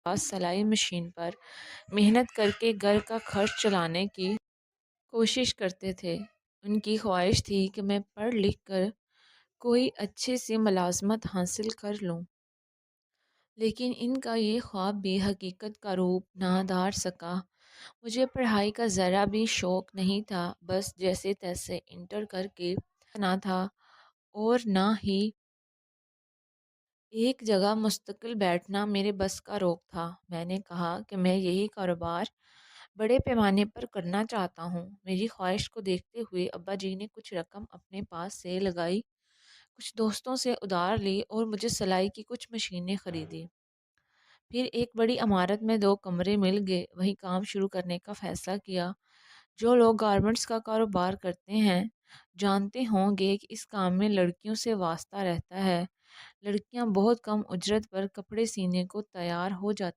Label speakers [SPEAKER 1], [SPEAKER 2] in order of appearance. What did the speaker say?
[SPEAKER 1] پاس سلائی مشین پر محنت کر کے گھر کا خرچ چلانے کی کوشش کرتے تھے۔ ان کی خواہش تھی کہ میں پڑھ لکھ کر کوئی اچھی سی ملازمت حاصل کر لوں، لیکن ان کا یہ خواب بھی حقیقت کا روپ نہ دھار سکا۔ مجھے پڑھائی کا ذرا بھی شوق نہیں تھا، بس جیسے تیسے انٹر کر کے نہ تھا اور نہ ہی ایک جگہ مستقل بیٹھنا میرے بس کا روگ تھا۔ میں نے کہا کہ میں یہی کاروبار بڑے پیمانے پر کرنا چاہتا ہوں۔ میری خواہش کو دیکھتے ہوئے ابا جی نے کچھ رقم اپنے پاس سے لگائی، کچھ دوستوں سے ادھار لی اور مجھے سلائی کی کچھ مشینیں خریدی۔ پھر ایک بڑی عمارت میں 2 کمرے مل گئے، وہیں کام شروع کرنے کا فیصلہ کیا۔ جو لوگ گارمنٹس کا کاروبار کرتے ہیں جانتے ہوں گے کہ اس کام میں لڑکیوں سے واسطہ رہتا ہے۔ لڑکیاں بہت کم اجرت پر کپڑے سینے کو تیار ہو جاتی